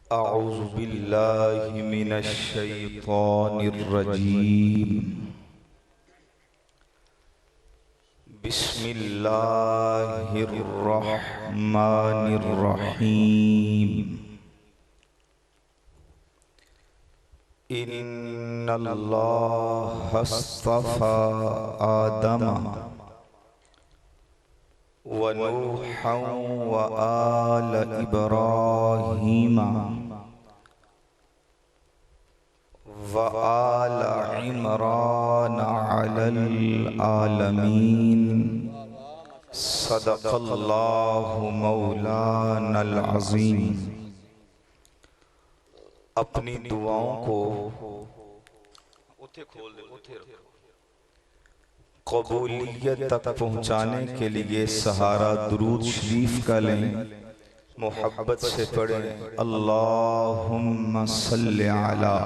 अऊज़ु बिल्लाहि मिनश शैतानिर रजीम। बिस्मिल्लाहिर रहमानिर रहीम। इन्नल्लाह अस्तफ़ा आदम व नूहन व आल इब्राहीम व आल इमरान अलल आलमीन। सदक़ल्लाहु मौलानल अज़ीम। अपनी दुआओं को कबूलियत तक पहुँचाने के लिए सहारा दुरूद शरीफ का लें, मोहब्बत से पढ़ें अल्लाहुम्मा सल्लि अला।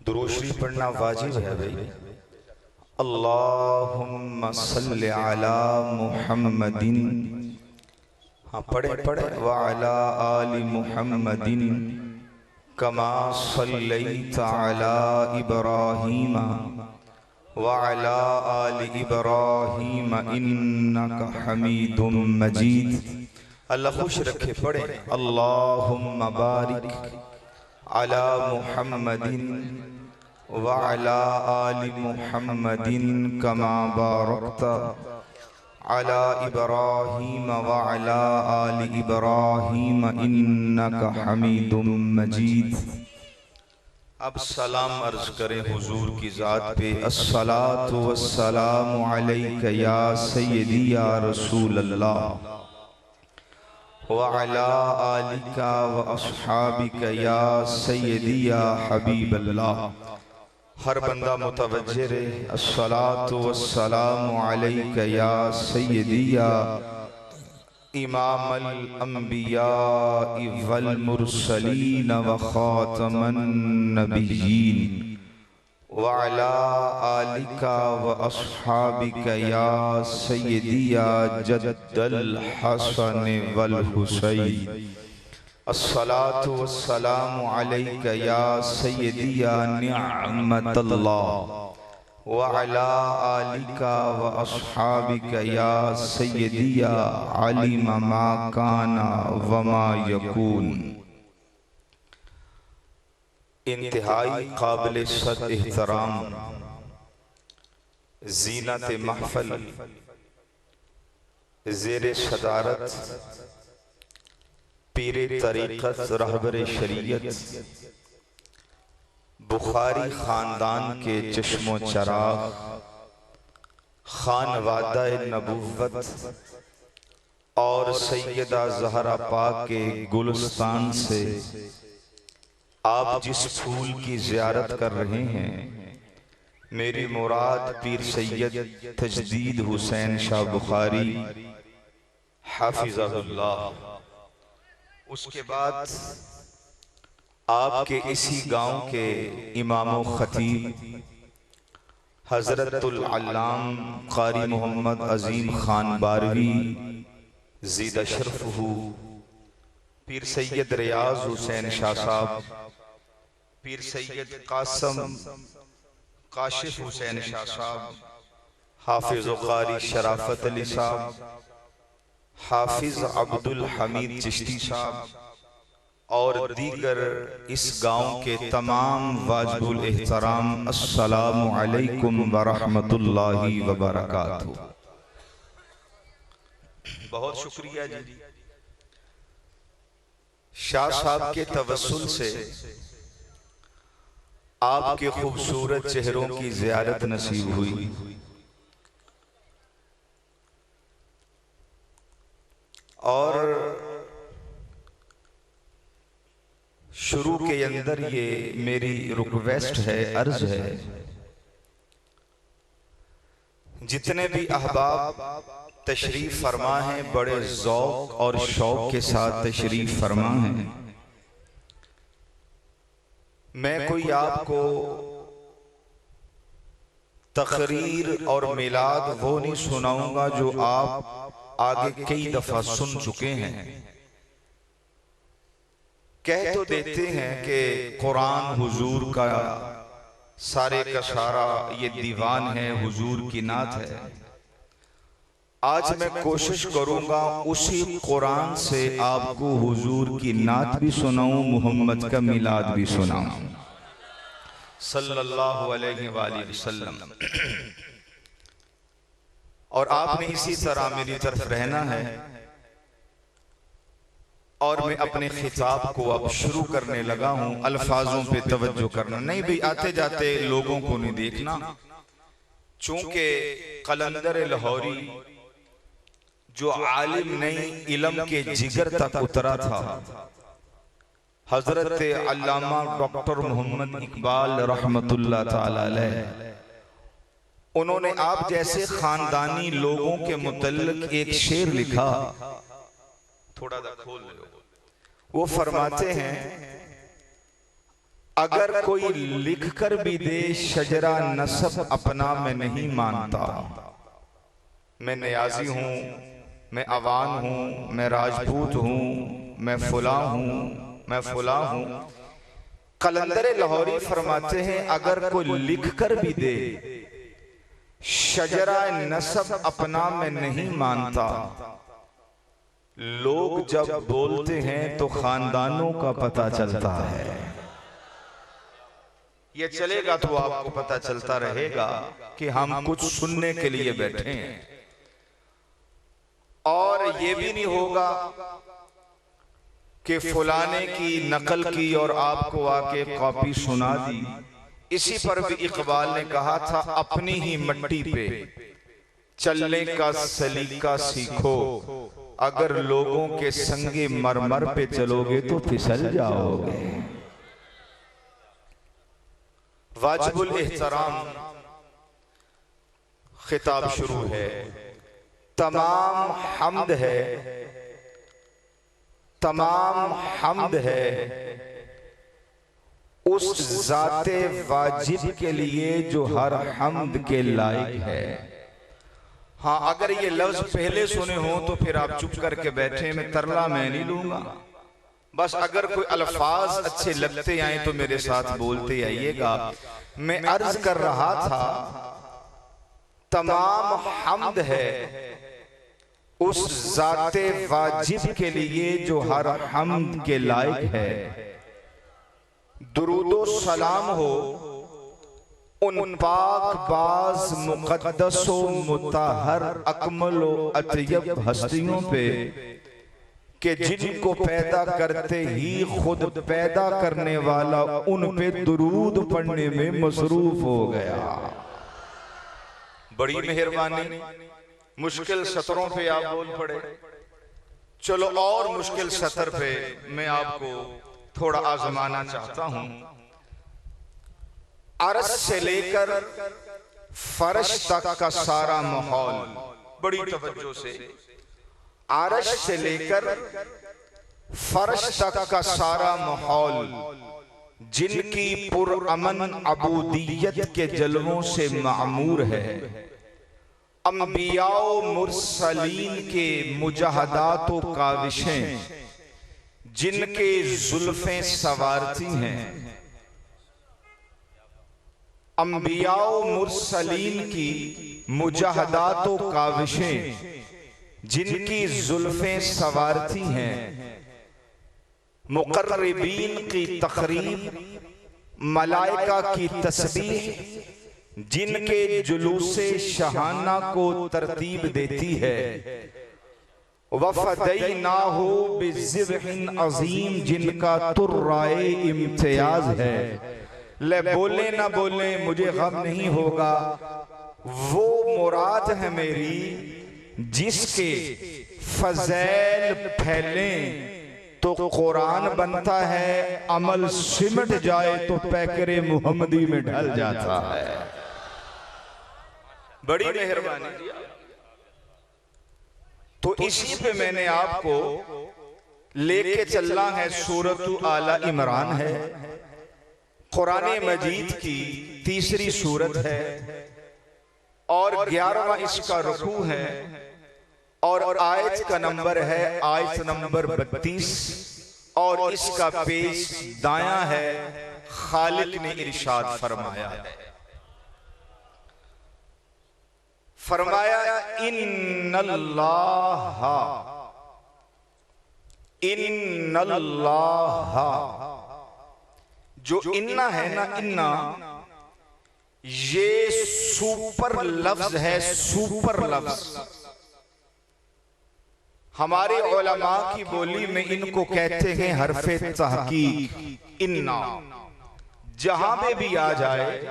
दुरूद शरीफ पढ़ना वाजिब है भाई। अल्लाहुम्मा सल्लि अला मुहम्मदिन, हाँ पढ़े पढ़े, व अला आलि मुहम्मदिन कमा सल्लैता अला इब्राहीम व अला आलि इब्राहीम इन्नका हमीदुम मजीद। अल्लाह खुश रखे, पढ़े अल्लाहुम्मा बारिक अला मुहम्मदिन व अला आलि मुहम्मदिन कमा बारकता अला इब्राहीम व अला आलि इब्राहीम इन्नका हमीदुम मजीद। अब सलाम अर्ज करें हुजूर की ज़ात पे। अस्सलातु वस्सलामु अलैका या सय्यदी या रसूल अल्लाह व अला आलिका व अस्हाबिका या सय्यदी या हबीब अल्लाह। हर बंदा मुतवज्जे रहे। अस्सलातु वस्सलामु अलैका या सय्यदी या इमामल अंबिया वल मुरसलीन व खातमन नबिय्यीन व अला आलिका व अस्हाबिका या सय्यदी या जद्दल हसन वल हुसैन। अस्सलातु वस्सलामु अलैका या सय्यदी या निअमतल्लाह व अला आलिका व अस्हाबिका या सय्यदी या अलिम मा काना व मा यकून। इंतहाई काबिल सद एहतराम ज़ीनत महफल ज़ेरे सदारत पीरे तरीक़त रहबर शरीयत बुखारी ख़ानदान के चश्मो चराग खानवादा नबुव्वत और सैयदा ज़हरा पाक के गुलिस्तान से आप जिस फूल की ज़ियारत कर रहे हैं, मेरी मुराद पीर सैयद तजदीद हुसैन शाह बुखारी हाफिज़हुल्लाह। उसके बाद आपके इसी गांव के इमाम खतीब हज़रतुल अल्लाम क़ारी मोहम्मद अज़ीम खान बारवी ज़ीदा शर्फ़हू, पीर सैयद रियाज़ हुसैन शाह साहब, पीर सैयद कासम काशिफ हुसैन शाह साहब, हाफिज़ क़ारी शराफत अली साहब, हाफिज़ अब्दुल हमीद चिश्ती साहब और दीगर इस गांव के तमाम वाजिबुल एहतराम, अस्सलामु अलैकुम व रहमतुल्लाहि व बरकातहू। बहुत शुक्रिया जी। शाह साहब के तवस्सुल से आपके खूबसूरत चेहरों की ज़ियारत नसीब हुई और शुरू के अंदर ये मेरी रिक्वेस्ट है, अर्ज है, जितने भी अहबाब तशरीफ फरमा हैं, बड़े ज़ौक़ और शौक़ के साथ तशरीफ फरमा हैं। मैं कोई आपको तकरीर और मिलाद वो नहीं सुनाऊंगा जो आप आगे कई दफा सुन चुके हैं। कह तो देते हैं कि कुरान हुजूर का सारे का सारा ये दीवान है, हुजूर की नात है। आज मैं कोशिश करूंगा उसी कुरान से आपको हुजूर की नात भी सुनाऊं, मोहम्मद का मिलाद भी सुनाऊं सल्लल्लाहु अलैहि वसल्लम। और आपने इसी तरह मेरी तरफ रहना है। और मैं अपने खिताब को अब शुरू करने लगा हूं। अल्फाजों पे तवज्जो करना, नहीं भी आते जाते लोगों को नहीं देखना। चूंकि कलंदर लाहौरी जो आलिम नहीं, इल्म के जिगर तक उतरा था, हजरत अल्लामा डॉक्टर मोहम्मद इकबाल रहमतुल्लाह ताला अलैह, उन्होंने आप जैसे खानदानी लोगों के मुतल्लिक एक शेर लिखा, थोड़ा सा खोल लो। वो फरमाते हैं, अगर कोई लिख कर भी दे शजरा नसब अपना मैं नहीं मानता। मैं नियाजी हूं, मैं अवान हूं, मैं राजपूत हूं, मैं फुला हूं, मैं फुला हूं। कलंदर लाहौरी फरमाते हैं, अगर कोई लिख कर भी दे शजरा नसब अपना मैं नहीं मानता। लोग जब बोलते हैं तो खानदानों का पता चलता है। ये चलेगा तो आपको पता चलता रहेगा कि हम कुछ सुनने के लिए बैठे हैं। और ये भी नहीं होगा कि फुलाने की नकल की और आपको आके कॉपी सुना दी। इसी पर भी इकबाल ने कहा था, अपनी ही मिट्टी पे चलने का सलीका सीखो, अगर लोगों के संगे मरमर पे चलोगे तो फिसल जाओगे। वाजिबुल एहतराम खिताब शुरू है। तमाम हम्द है, तमाम हम्द है उस ज़ाते वाजिब के लिए जो हर हम्द के लायक है। हाँ, अगर ये लफ्ज पहले सुने हो तो फिर आप चुप करके बैठे, मैं तरला मैं नहीं लूंगा। बस अगर कोई अल्फाज अच्छे लगते आए तो मेरे साथ बोलते आइएगा। मैं अर्ज कर रहा था, तमाम हम्द है उस ज़ाते वाजिब के लिए जो हर हम्द के लायक है। दुरूदो सलाम हो उन पाक बाज मुक़द्दसो मुताहर अकमलो अतयब हस्तियों पे कि जिनको पैदा करते ही खुद पैदा करने वाला उन पे दुरूद पढ़ने में मसरूफ हो गया। बड़ी मेहरबानी। मुश्किल सतरों पे आप बोल पड़े। चलो और मुश्किल सतर पे मैं आपको थोड़ा आजमाना चाहता हूं। अरश से लेकर फर्श तक का सारा माहौल, बड़ी तवज्जो से, अरश से लेकर फर्श तक का सारा माहौल जिनकी पुरअमन अबूदियत के जलवों से मामूर है, अंबियाओ मुरसलीन के मुजाहदातों काविशें जिनके जुल्फें सवारती हैं, अंबियाओ मुरसलीन की मुजाहदातों काविशें जिनकी जुल्फें सवारती हैं, मुकर्रबीन की तकरीब मलाइका की तस्बीह जिनके जुलूसे शहाना को तरतीब देती है, वफ़दैनाहु बिज़िब्हिन अज़ीम जिनका तुर्राए इम्तियाज है। ले बोले ना बोले मुझे गम नहीं होगा, वो मुराद है मेरी जिसके फज़ैल फैले तो कुरान बनता है, अमल सिमट जाए तो पैकरे मुहम्मदी में ढल जाता है। बड़ी मेहरबानी। तो इसी पे मैंने आपको लेके चलना है। सूरत आला इमरान है, कुरान मजीद की तीसरी सूरत है और 11वां इसका रुकू है और आयत का नंबर है आयत नंबर 32 और इसका पेश दायां है। खालिक ने इरशाद फरमाया है, फरमाया इन्नल्लाह इन्नल्लाह। जो इन्ना है ना, इन्ना ये सुपर लफ्ज है, सुपर लफ्ज। हमारे उलमा की बोली में इनको कहते हैं हरफे तहकीक। इन्ना जहां पे भी आ जाए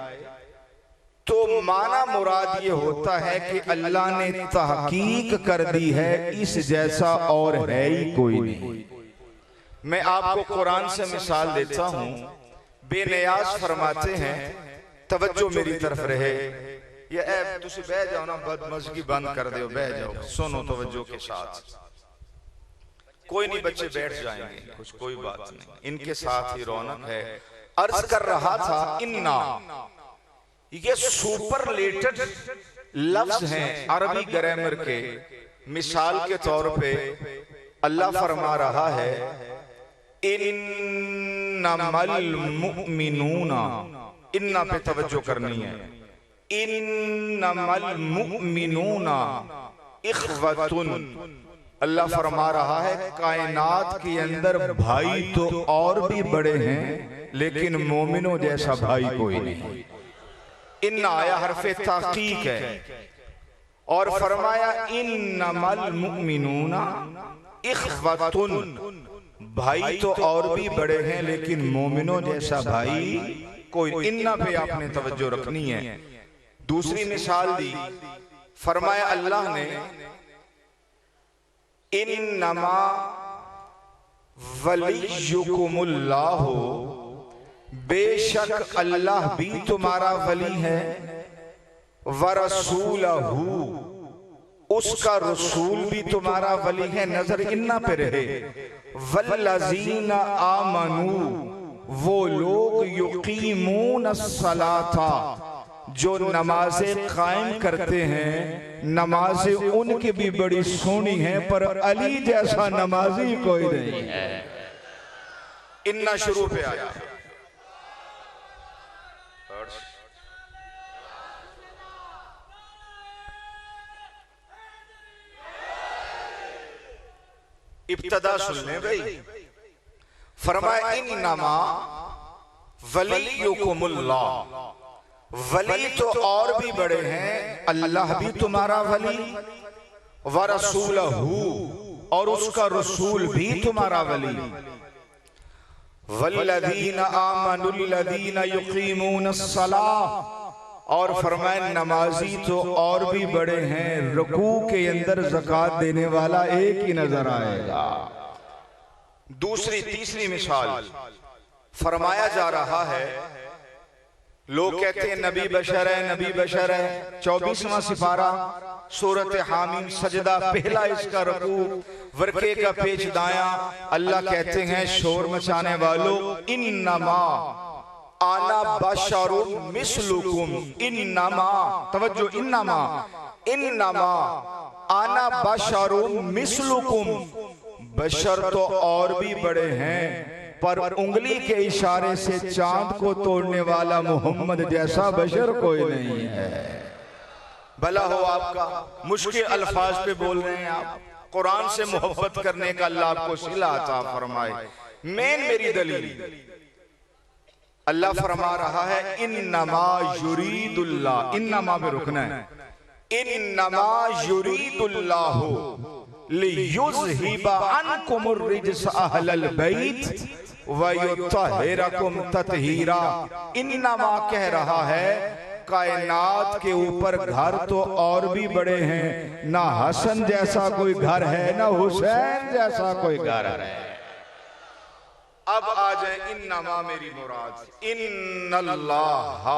तो माना मुराद ये होता है कि अल्लाह ने तहकीक कर दी है, इस जैसा और है ही कोई नहीं। मैं आपको कुरान से मिसाल देता हूं। बेनियाज फरमाते हैं, तवज्जो मेरी तरफ रहे। ये ऐ तुसी बह जाओ ना, बदमज़गी बंद कर दो, बह जाओ, सुनो तवज्जो के साथ। कोई नहीं, बच्चे बैठ जाएंगे, कुछ कोई बात नहीं, इनके साथ ही रौनक है। अर्ज कर रहा था, इन्ना ये सुपरलेटेड लफ्ज हैं अरबी ग्रामर के। मिसाल के तौर पे अल्लाह फरमा रहा है, इन्नमल मुमिनूना। इन्ना पे तवज्जो करनी है। इन्नमल मुमिनूना इख्वतुन। अल्लाह फरमा रहा है, कायनात के अंदर भाई तो और भी बड़े हैं, लेकिन मोमिनों जैसा भाई कोई नहीं। इन्ना आया हरफे ताकीक है। और फरमाया इन्नमल मुमिनूना इख्वतुन। भाई तो और भी बड़े हैं, लेकिन मोमिनों जैसा भाई कोई। इन्ना पे आपने तवज्जो रखनी है। दूसरी मिसाल दी, फरमाया अल्लाह ने, इन्नमा वलियुकुमुल्लाहु, बेशक अल्लाह भी तुम्हारा वली है, व रसूलहू, उसका रसूल भी तुम्हारा वली है। नजर इन्ना पे रहे। वल्लज़ीना आमनू, वो लोग युकीमून सलाता, जो नमाजें कायम करते हैं। नमाजें उनकी भी बड़ी सोनी हैं, पर अली जैसा नमाजी कोई नहीं है। इन्ना शुरू पे आया। इब्तदा सुन ले भाई। फरमाया इन्नमा वलियुकुमुल्लाह, वली तो और भी बड़े हैं, अल्लाह भी तुम्हारा वली, व रसूलहू, और उसका रसूल भी तुम्हारा वली। वल्लज़ीना आमनुल्लज़ीना युकीमूनस्सलाह, और फरमाया नमाजी तो और भी बड़े हैं, रुकू के अंदर ज़कात देने वाला एक ही नजर आएगा। दूसरी तीसरी मिसाल फरमाया जा रहा है, लोग कहते हैं नबी बशर है, नबी बशर है। 24वां सिपारा सूरत हामीम सजदा पहला इसका रुकू, वर्के का पेच दाया। अल्लाह कहते हैं शोर मचाने वालों, इन्नमा आना बशरुम मिस्लुकुम। इन्नमा, तवज्जो, इन्नमा, इन्नमा आना बशरुम मिस्लुकुम। बशर तो और भी बड़े हैं, पर उंगली के इशारे से चांद को तोड़ने वाला मोहम्मद जैसा बशर कोई नहीं है। भला हो आपका, मुश्किल अल्फाज पे बोल रहे हैं आप। कुरान से मोहब्बत करने का अल्लाह आपको सिला अता फरमाए। मेन मेरी दलील, अल्लाह फरमा रहा है, इन्नमा युरीदुल्लाह। इन्नमा पे रुकना है। इन्नमा युरीदुल्लाहु लियुज़हिबा अन्कुमुर रिज्स अहलल बैत व युतहिरकुम ततहीरा। इन्नमा कह रहा है, कायनात के ऊपर घर तो और भी बड़े हैं, ना हसन जैसा कोई घर है, ना हुसैन जैसा कोई घर है। अब आ जाए इन्नमा मेरी मुराद। इन्नल्लाह,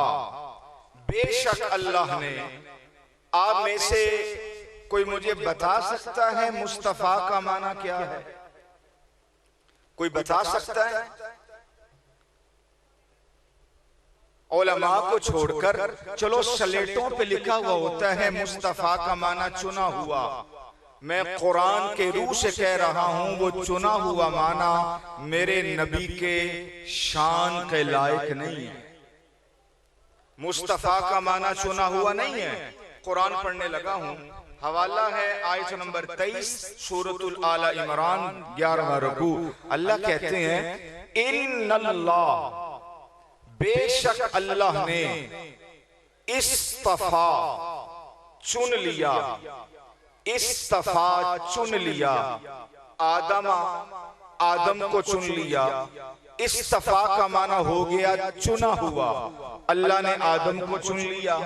बेशक अल्लाह ने। आप में से कोई मुझे बता सकता है मुस्तफा का माना क्या है? कोई बता सकता है? उलमा को छोड़कर, चलो स्लेटों पे लिखा हुआ होता है मुस्तफा का माना चुना हुआ, मैं कुरान के रूह से कह रहा हूं, वो चुना हुआ माना मेरे नबी के शान के लायक नहीं है। मुस्तफा का माना चुना हुआ नहीं है। कुरान पढ़ने लगा हूं, हवाला है आयत नंबर 23 सूरतुल आला इमरान 11वां रुकू। अल्लाह कहते हैं इन्नल्लाह, बेशक अल्लाह ने इस्तफा चुन लिया, इस्तफा चुन लिया, आदम को चुन लिया। इस्तफा का माना हो गया चुना हुआ। अल्लाह ने आदम को चुन लिया।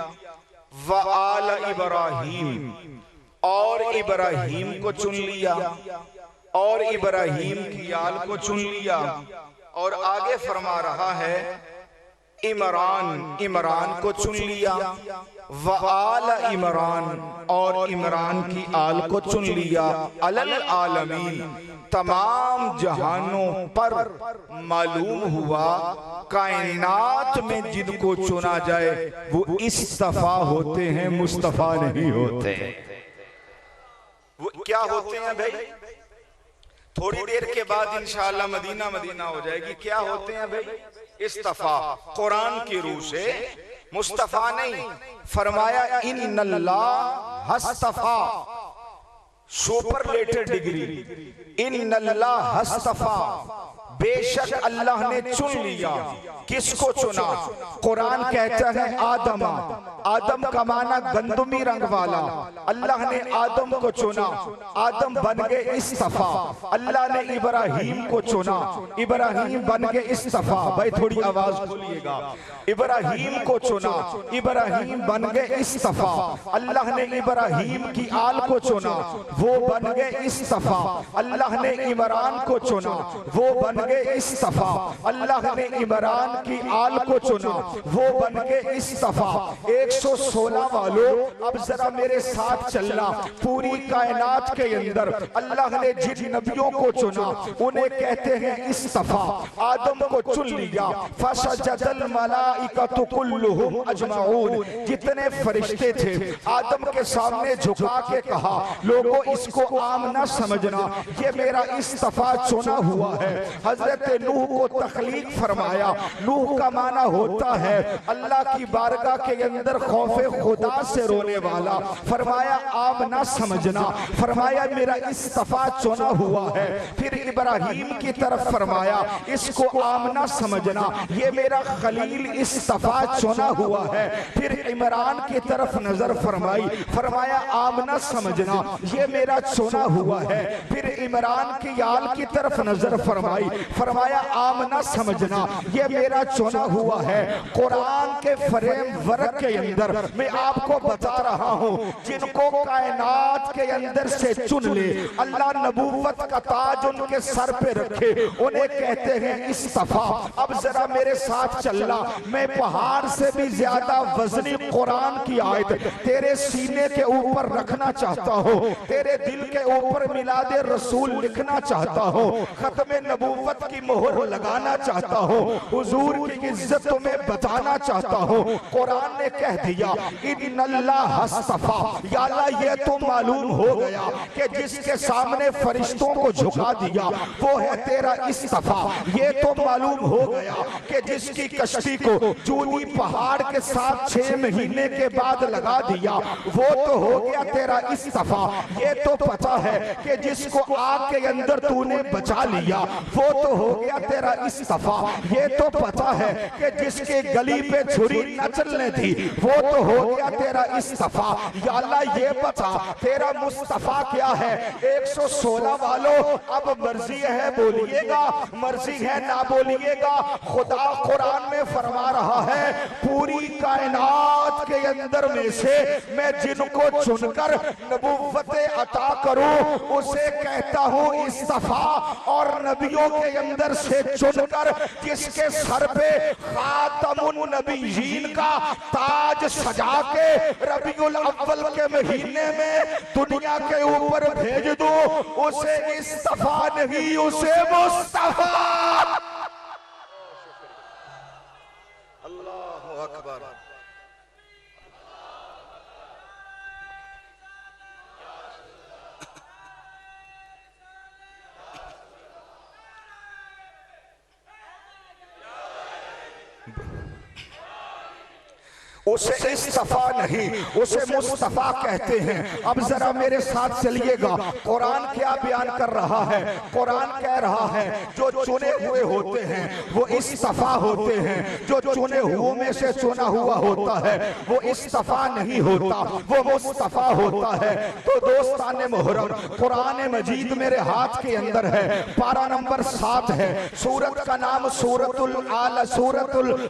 व आल इब्राहीम, और इब्राहीम को चुन लिया, और इब्राहीम की आल को चुन लिया। और आगे फरमा रहा है इमरान को चुन लिया। व आल इमरान, और इमरान की आल को चुन लिया। अलल आलमीन, तमाम जहानों पर मालूम हुआ कायनात में जिनको चुना जाए वो इस्तफा होते हैं, मुस्तफा नहीं होते। वो क्या होते हैं भाई? थोड़ी देर के बाद इंशाअल्लाह मदीना हो जाएगी। क्या होते हैं भाई? इस्तफा कुरान की रूह से, मुस्तफा नहीं। फरमाया इन्नल्लाह हस्तफा, सुपरलेटेड डिग्री। इन्नल्लाह हस्तफा, बेशक अल्लाह ने चुन लिया। किसको चुना? कुरान कहता है आदम का माना गंदुमी रंग वाला। अल्लाह ने आदम को चुना, आदम बन गए इस्तफा। अल्लाह ने इब्राहीम को चुना, इब्राहीम बन गए इस्तफा। भाई थोड़ी आवाज खोलिएगा। इब्राहीम को चुना, इब्राहीम बन गए इस्तफा। अल्लाह ने इब्राहीम की आल को चुना, वो बन गए इस्तफा। अल्लाह ने इमरान को चुना, वो बन गए इस्तफा। अल्लाह ने इमरान की आल को चुना, वो बन गए इस्तफा। 116 वालों, अब जरा मेरे साथ चलना। पूरी कायनात के अंदर अल्लाह ने जिन नबियों को चुना उन्हें कहते हैं इस्तफा। आदम को चुन लिया। फसजदल मलाइकतु कुल्लुहुम अजमाऊन, जितने फरिश्ते थे आदम के सामने झुका के कहा, लोगों इसको आम न समझना, ये मेरा इस्तफा चुना हुआ है। हजरत नूह को तखलीक फरमाया। नूह का माना होता है अल्लाह की बारगाह के अंदर खौफे खुदा से रोने वाला। फरमाया आम ना समझना, फरमाया मेरा इस्तफा चुना हुआ है। फिर इब्राहीम की तरफ फरमाया इसको आम ना समझना, ये मेरा खलील इस्तफा चुना हुआ है। फिर इमरान की तरफ नजर फरमाई, फरमाया आम ना समझना, ये मेरा चुना हुआ है। फिर इमरान की आल की तरफ नजर फरमाई, फरमाया आम ना समझना, ये मेरा चुना हुआ है। कुरान के फ्रेमवर्क के अंदर मैं आपको बता रहा हूं, जिनको कायनात के अंदर से चुन ले, अल्लाह नबूवत का ताज उनके सर पे रखे, उन्हें कहते हैं इस्तफा। अब जरा मेरे साथ चलना। मैं पहाड़ से भी ज्यादा वजनी कुरान की आयत तेरे सीने के ऊपर रखना चाहता हूं, तेरे दिल के ऊपर मिलादे रसूल लिखना चाहता हूं, खत्मे नबूवत की मोहर लगाना चाहता हूं, हुजूर की इज्जत तुम्हें बताना चाहता हूं। कुरान ने कह दिया इन्नल्लाह हस्तफा, या अल्लाह ये तो मालूम हो गया कि जिसके सामने फरिश्तों को झुका दिया वो है तेरा इस्तफा। ये तो मालूम हो गया कि जिसकी कश्ती को जूनी पहाड़ के साथ 6 महीने के बाद लगा दिया वो तो हो गया तेरा इस्तफा। ये तो पता है कि जिसको आग के अंदर तूने बचा लिया वो तो हो गया तेरा इस्तफा। ये तो पता है कि जिसके गली पे छुरी न चलने थी वो तो हो गया तेरा इस्तफा। या अल्लाह ये बता तेरा मुस्तफा क्या है। 116 वालों, अब मर्जी है बोलिएगा, मर्जी है ना बोलिएगा। खुदा कुरान में फरमा रहा है पूरी कायनात के अंदर में से मैं जिनको चुनकर नबूवत अता करूं उसे कहता हूं इस्तफा। और नबियों के अंदर से चुनकर जिसके सर पे खातमुन नबीयीन का ताज सजा के रबीउल अव्वल के महीने में दुनिया के ऊपर भेज दो उसे इस्तफा नहीं, उसे मुस्तफा। अल्लाहु अकबर। उसे इस्तफा नहीं, उसे मुस्तफा कहते हैं। अब जरा मेरे साथ चलिएगा, कुरान क्या बयान कर रहा है। कुरान कह रहा है जो चुने हुए होते हैं वो इस्तफा होते हैं, जो चुने हुओं में से चुना हुआ होता है वो इस्तफा नहीं होता, वो मुस्तफा होता है। तो दोस्तान मुहर्रम, कुरान मजीद मेरे हाथ के अंदर है, पारा नंबर 7 है, सूरत का नाम सूरतुल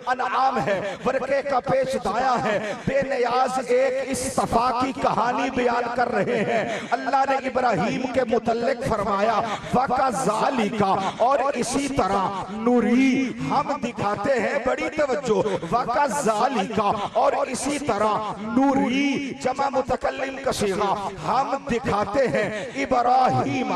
अनआम है, वर्के का पेश दाया है। बेनियाज एक इस्तफा की कहानी बयान कर रहे हैं। अल्लाह ने इब्राहीम के मुतल्लिक फरमाया वकज़ालिका, और इसी तरह नूरी हम दिखाते हैं, बड़ी तवज्जो, वकज़ालिका और इसी तरह नूरी जमा मुतकल्लिम का सीगा, हम दिखाते हैं इब्राहीम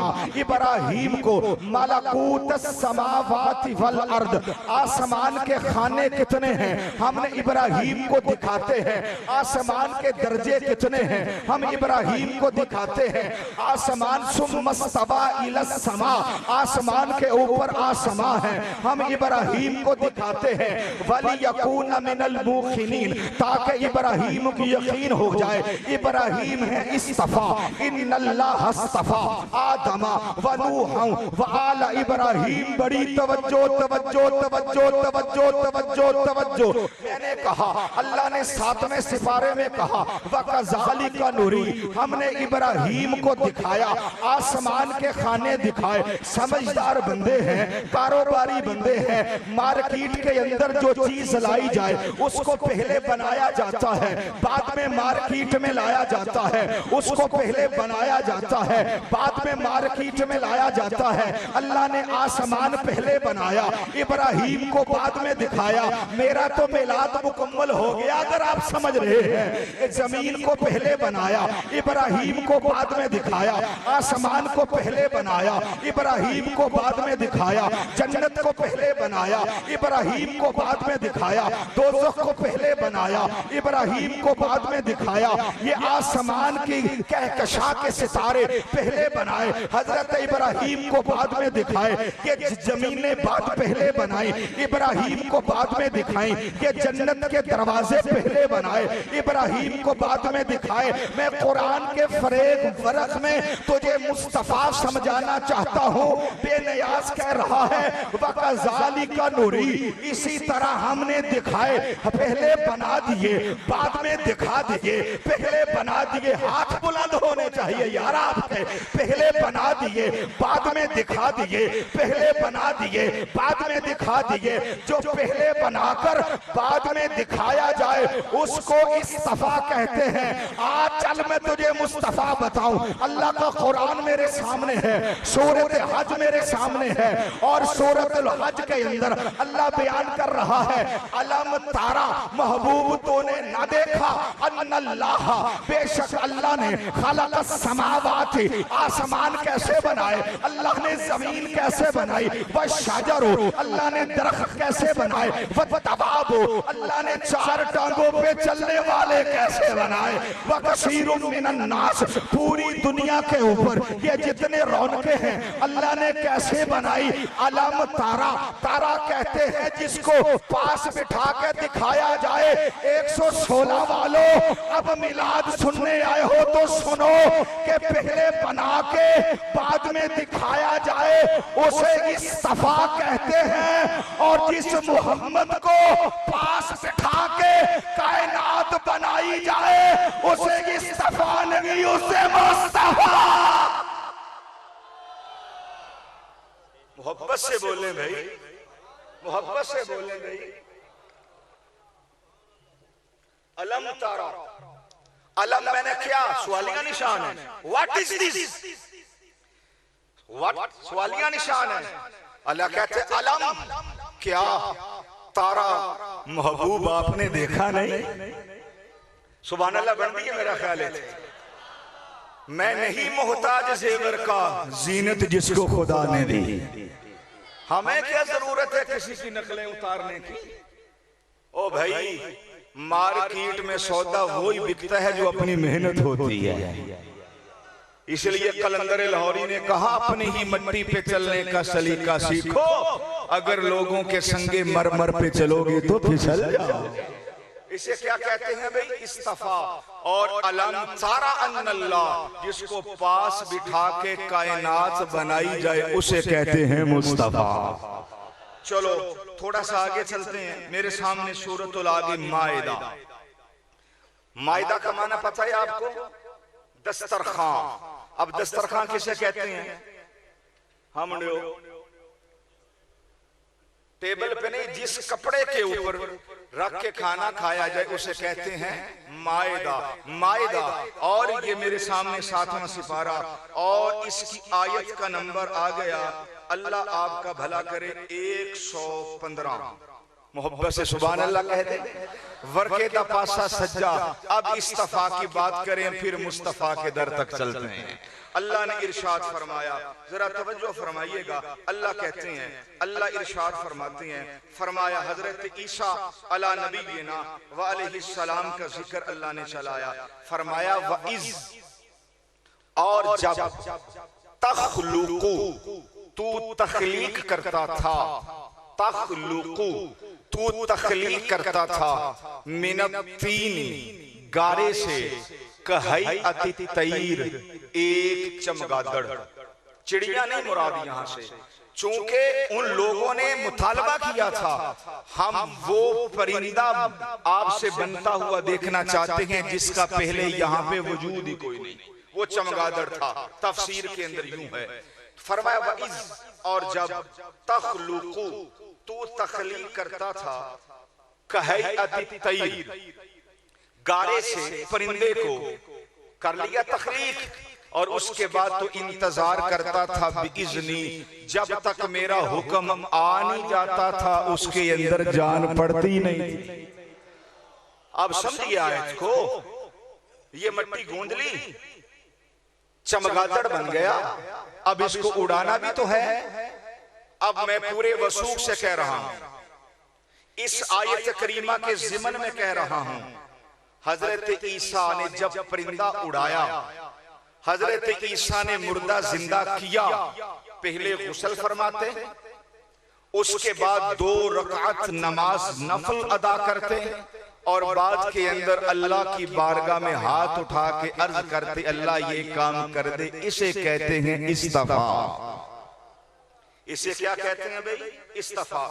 को मलकूत समावाति वल अर्द, आसमान के खाने कितने हैं हमने इब्राहीम को दिखाते हैं, आसमान के दर्जे कितने हैं हम इब्राहीम को दिखाते हैं। आसमान सुम्मस्तवा इलस समा, आसमान के ऊपर आसमां है, हम इब्राहीम को दिखाते हैं। वलियकून मिनल मुखिनीन, ताकि इब्राहीम की यकीन हो जाए इब्राहीम है इस्तफा। इन्नल्लाह इस्तफा आदमा व नूहा व आला इब्राहीम। बड़ी तवज्जो तवज्जो तवज्जो तवज्जो तवज्जो तवज्जो। मैंने कहा, अल्लाह ने 7वें सिपारे में कहा वकज़ालिका नूरी, हमने इब्राहीम को दिखाया, आसमान के खाने दिखाए। समझदार बंदे हैं, कारोबारी बंदे हैं, मार्केट के अंदर जो चीज लाई जाए उसको पहले बनाया जाता है, बाद में मार्केट में लाया जाता है, उसको पहले बनाया जाता है, बाद में मार्केट में लाया जाता है। अल्लाह ने आसमान पहले बनाया, इब्राहीम को बाद में दिखाया। मेरा तो मिलाद मुकम्मल हो गया अगर आप समझ रहे हैं। जमीन को पहले बनाया, इब्राहीम को बाद में दिखाया, आसमान को पहले बनाया, इब्राहीम को बाद में दिखाया, जन्नत को पहले बनाया, इब्राहीम को बाद में दिखाया, दोज़ख को पहले बनाया, इब्राहीम को बाद में दिखाया। ये आसमान की कहकशा के सितारे पहले बनाए, हजरत इब्राहीम को बाद में दिखाए। ये जमीनें बाद पहले बनाई, इब्राहीम को बाद में दिखाई। ये जन्नत के दरवाजे पहले बनाए, इब्राहीम को बाद में दिखाए। मैं कुरान के फरेग फरक में तुझे मुस्तफा समझाना चाहता हूँ। बेनियाज कह रहा है वकज़ालिका नूरी, इसी तरह हमने दिखाए, पहले बना दिए बाद में दिखा दिए, पहले बना दिए, हाथ बुलंद होने चाहिए यार आपके, पहले बना दिए बाद में दिखा दिए, पहले बना दिए बाद में दिखा दिए। जो पहले बनाकर बाद में दिखाया जाए उसको इस्तफा कहते हैं। आज चल मैं तुझे मुस्तफा बताऊं। अल्लाह का कुरान मेरे सामने है, सूरत हज मेरे सामने है, और सूरत हज के अंदर अल्लाह बयान कर रहा है अलम तारा, महबूब तूने न देखा, अन्नल्लाह, बेशक अल्लाह ने खलक़स समावाति, आसमान कैसे बनाए, अल्लाह ने जमीन कैसे बनाई, व शजरो, अल्लाह ने दरख्त कैसे बनाए, व तवाबो, अल्लाह ने 4 टांगों पे चलने वाले कैसे बनाए, व कसीरुम मिनन नास, पूरी दुनिया के ऊपर ये जितने रौनकें हैं अल्लाह ने कैसे बनाई। अलम तारा, तारा कहते हैं जिसको पास बिठा के दिखाया जाए। 116 वालों, अब मिलाद सुनने आए हो तो सुनो कि पहले बना के बाद में दिखाया जाए उसे इस्तफा कहते हैं, और जिस मोहम्मद को पास बिठा के कायनात बनाई जाए उसे इस्तफा नहीं, उसे मुस्तफा। मोहब्बत से बोले भाई, मोहब्बत से बोले भाई। अलम तारा, अलम मैंने क्या, सवालिया निशान है। व्हाट इज दिस, व्हाट, सवालिया निशान है। अल्लाह कहते अलम क्या, तारा महबूब आपने देखा नहीं। सुभान अल्लाह बन गई है मेरा ख्याल है। मैं नहीं मोहताज जेवर का, जीनत जिसको खुदा ने दी। हमें क्या जरूरत है किसी की नकलें उतारने की। ओ भाई, मार्केट में सौदा वही बिकता है जो अपनी मेहनत होती है। इसलिए कलंदर लाहौरी ने कहा अपनी ही मट्टी पे चलने का सलीका सीखो, अगर लोगों के संगे मरमर पे चलोगे तो फिसल जाओ। इसे क्या कहते हैं भाई? इस्तफा। और अलम तारा अन्नल्लाह, जिसको पास बिठा के कायनात बनाई जाए उसे कहते हैं मुस्तफा। चलो थोड़ा सा आगे चलते हैं। मेरे सामने सूरतुल आगे मायदा। मायदा का माना पता है आपको? दस्तरखान। अब दस्तरखान किसे कहते हैं? हम लोग टेबल पे नहीं, जिस कपड़े के ऊपर रख के खाना खाया जाए उसे कहते हैं मायदा। मायदा। और ये मेरे सामने 7वां सिपारा और इसकी आयत का नंबर आ गया, अल्लाह आपका भला करे, 115। मोहब्बत से सुभान अल्लाह कह दे। वर्के दा पासा सज्जा। अब इस्तफा की बात करें, फिर मुस्तफा के दर तक चलते हैं। अल्लाह ने इरशाद फरमाया, जरा तवज्जो फरमाइएगा। अल्लाह कहते हैं, अल्लाह इरशाद फरमाते हैं, फरमाया हजरत ईसा अला नबीना व अलैहिस्सलाम का जिक्र अल्लाह ने चलाया। फरमाया वइज़, और जब तखलुकु, तू तखलीक करता था, तखलुकु, तू तखलीक करता था, मिनत्तीन, गारे से, कहैअति तैर, एक चमगादड़। चिड़िया नहीं मुराद यहां से, चूंकि उन लोगों ने मुतालबा किया था, हम वो परिंदा आपसे बनता हुआ देखना चाहते हैं जिसका पहले यहाँ पे वजूद ही कोई नहीं। वो चमगादड़ था। तफसीर के अंदर यूं है, फरमाया वइज़, और जब तखलुकु, तू तखलीक करता था, कहैअति तैर, गारे से परिंदे को कर लिया तखलीक, और उसके बाद तो इंतजार करता था बिइज़्नी, जब तक मेरा हुक्म आ नहीं जाता था उसके अंदर जान पड़ती नहीं थी। अब समझिए आयत को, ये मट्टी गूंद ली, चमगादड़ बन गया, अब इसको उड़ाना भी तो है। अब मैं पूरे वसूख से कह रहा हूं, इस आयत करीमा के ज़िमन में कह रहा हूं, हजरत ईसा ने जब परिंदा उड़ाया, हजरत ईसा ने मुर्दा जिंदा किया, पहले गुस्ल फरमाते, उसके बाद 2 रकात नमाज नफल अदा करते, और बाद के अंदर अल्लाह की बारगाह में हाथ उठा के अर्ज करते, अल्लाह ये काम कर दे। इसे कहते हैं इस्तफा। इसे क्या कहते हैं भाई? इस्तफा।